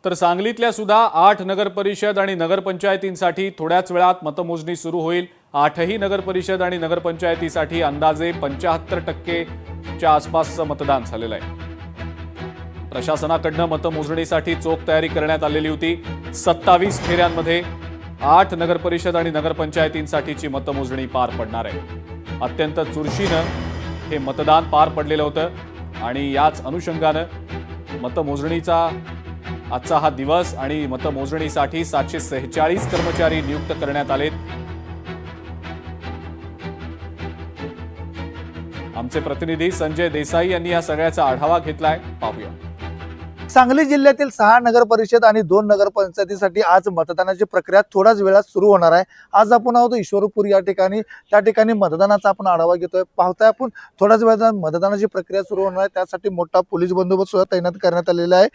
तर सांगलीतल्या सुद्धा 8 नगरपरिषद आणि नगरपंचायतींसाठी थोड्याच वेळात मतमोजणी सुरू होईल। 8ही नगरपरिषद आणि नगरपंचायतीसाठी अंदाजे 75% आसपासचं मतदान झालेलं आहे। प्रशासनाकडून मतमोजणीसाठी चोख तयारी करण्यात आलेली होती। 27 फेऱ्यांमध्ये 8 नगरपरिषद आणि नगरपंचायतींसाठीची मतमोजणी पार पडणार आहे। अत्यंत चुरशीनं हे मतदान पार पडलेलं होतं आणि याच अनुषंगानं मतमोजणीचा आजचा हा दिवस आणि मतमोजणीसाठी 746 कर्मचारी नियुक्त करण्यात आलेत। आमचे प्रतिनिधी संजय देसाई यांनी या सगळ्याचा आढावा घेतलाय, पाहूया। सांगली जिल्ह्यातील 6 नगरपरिषद आणि 2 नगरपंचायतीसाठी आज मतदानाची प्रक्रिया थोड्याच वेळात सुरू होणार आहे। आज आपण आहोत ईश्वरपूर या ठिकाणी, त्या ठिकाणी मतदानाचा आपण आढावा घेतोय। पाहताय आपण थोड्याच वेळात मतदानाची प्रक्रिया सुरू होणार आहे, त्यासाठी मोठा पोलीस बंदोबस्त सुद्धा तैनात करण्यात आलेला आहे।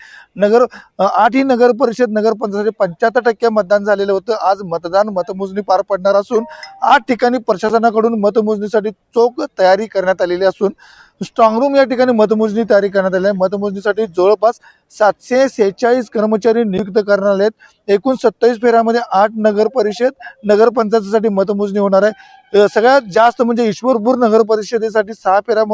8ही नगरपरिषद नगरपंचायतीसाठी 75% मतदान झालेलं होतं। आज मतमोजणी पार पडणार असून 8 ठिकाणी प्रशासनाकडून मतमोजणीसाठी चोख तयारी करण्यात आलेली असून स्ट्रॉंग रूम या ठिकाणी मतमोजणी तयारी करण्यात आली आहे। मतमोजणीसाठी जवळपास 746 कर्मचारी नियुक्त करण्यात आले आहेत। एकूण 27 फेऱ्यामध्ये 8 नगरपरिषद नगरपंचायतीसाठी मतमोजणी होणार आहे। सगळ्यात जास्त म्हणजे ईश्वरपूर नगरपरिषदेसाठी 6 फेऱ्या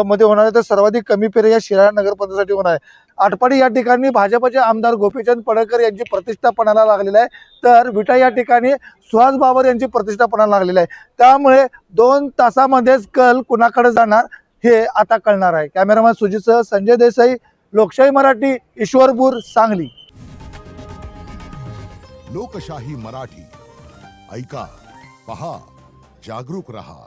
मध्ये होणार आहे, तर सर्वाधिक कमी फेऱ्या या शिराळा नगरपंचायतीसाठी होणार आहे। आटपाडी या ठिकाणी भाजपचे आमदार गोपीचंद पडळकर यांची प्रतिष्ठा पणाला लागलेली आहे, तर विटा या ठिकाणी सुहास बाबर यांची प्रतिष्ठा पणाला लागलेली आहे। त्यामुळे 2 तासामध्येच कल कुणाकडे जाणार हे आता कळणार आहे। कॅमेरामॅन सुजितसह संजय देसाई, लोकशाही मराठी, ईश्वरपूर, सांगली। लोकशाही मराठी ऐका, पहा, जागरूक रहा।